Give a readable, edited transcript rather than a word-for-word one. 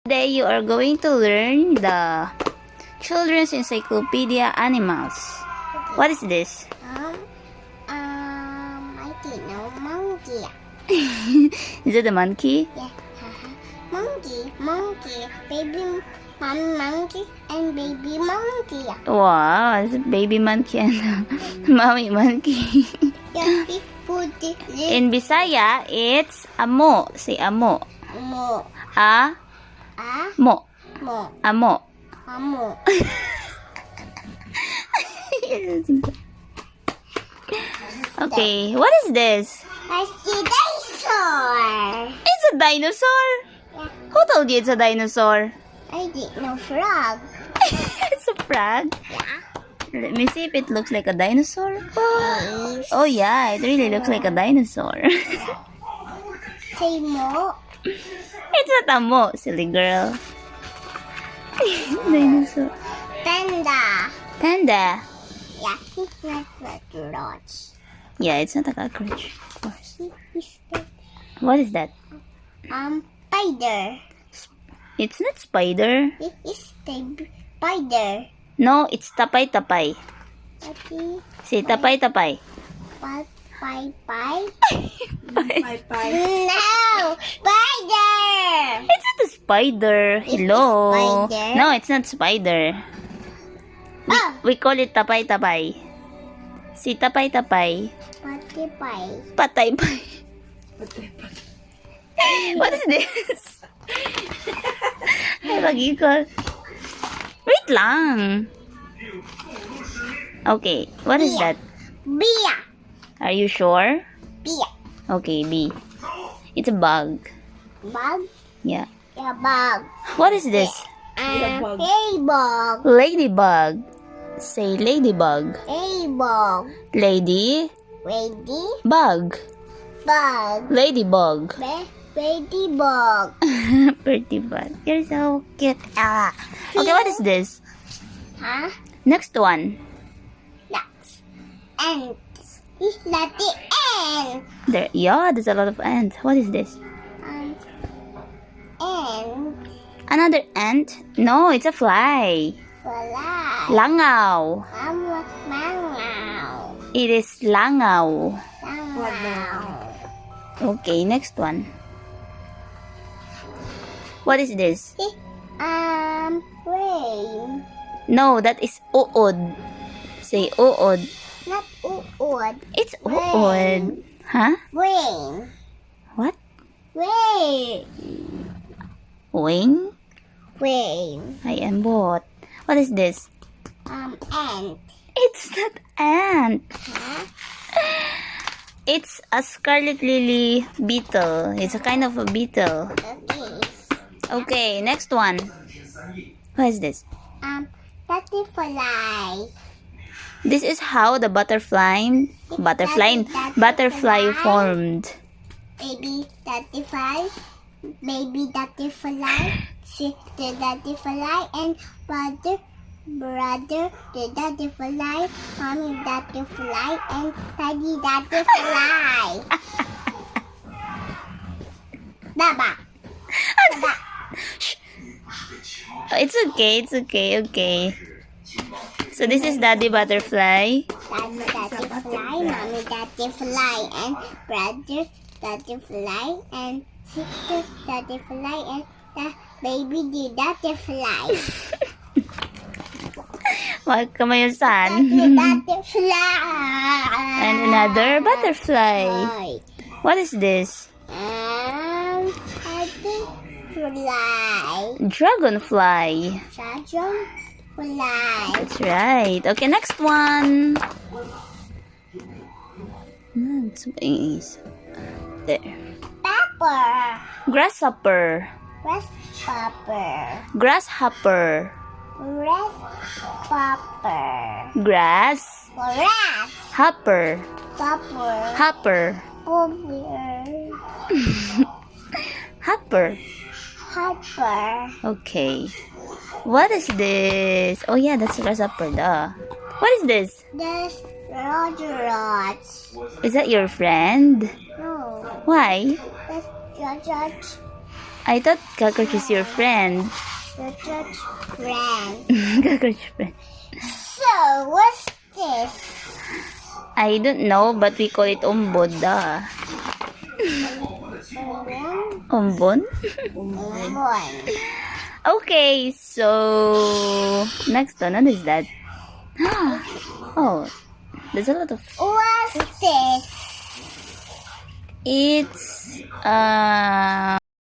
Today you are going to learn the Children's Encyclopedia Animals. What is this? I don't know. Monkey. Is it a monkey? Yeah. Monkey. Baby monkey and baby monkey. Wow, it's a baby monkey and mommy monkey. Yeah, we put it In Bisaya, it's amo. Say amo. mo. Mo. Mo. Amo. Amo. Okay, what is this? I see dinosaur. It's a dinosaur. Yeah. Who told you it's a dinosaur? I didn't know frog. It's a frog. Yeah. Let me see if it looks like a dinosaur. Yes. Oh yeah, it really looks like a dinosaur. Say mo. It's not a mo, silly girl. Dinosaur. Panda. Panda. Yeah, he's not large. Yeah, it's not a cockroach. Of course. He's the What is that? spider. It's not spider. It is the spider. No, it's tapay-tapay. Okay. Say tapay-tapay. Bye. Pie. No! Spider! It's not a spider. Hello. spider. No, it's not spider. Oh! We call it tapay-tapay. Si tapay-tapay. Patay. Patay-pay. What is this? Ay, mag-ikot. Wait lang. Okay, what is that? Bia. Are you sure? Bia. Okay, B. It's a bug. Bug. Yeah. Yeah, bug. What is this? Hey, bug. Ladybug. Say ladybug. Hey, bug. Lady. Ready? Bug. Bug. Ladybug. Ready, bug. Pretty bug. You're so cute. Okay, what is this? Huh? Next one. That's ants. It's not the ant. There's a lot of ants. What is this? Ant. Another ant? No, it's a fly. Fly. Langaw. Mangaw. It is langaw. Mangaw. Okay, next one. What is this? Rain. No, that is uod. Say uod. Not uod. It's uod. Huh? Rain. What? Rain. Wing? Rain. I am both. What is this? Ant. It's not ant. Huh? It's a scarlet lily beetle. It's a kind of a beetle. Okay. Okay, next one. What is this? Butterfly. This is how the butterfly formed. Baby butterfly. Baby butterfly. Sister butterfly and brother the butterfly. Mommy butterfly and daddy butterfly. Baba. It's okay. So this is Daddy Butterfly. Daddy butterfly, mommy butterfly, and brother butterfly, and sister butterfly, and the baby butterfly. Wag ka mayusan. Butterfly. And another butterfly. What is this? Dragonfly. Dragonfly. Dragonfly. That's right. Okay, next one. Next is there. Pepper. Grasshopper. Grasshopper. Grasshopper. Grasshopper. Grass. Grass. Hopper. Hopper. Hopper. Hopper. Hopper. Okay. What is this? Oh yeah, that's grasshopper. Duh. What is this? There's Roger. Is that your friend? No. Why? That's Roger. I thought cockroach is your friend. Cockroach friend. Cockroach friend. So, what's this? I don't know, but we call it umbod. Umbon? One. Okay, so next one, what is that? Oh, there's a lot of. What's this? It's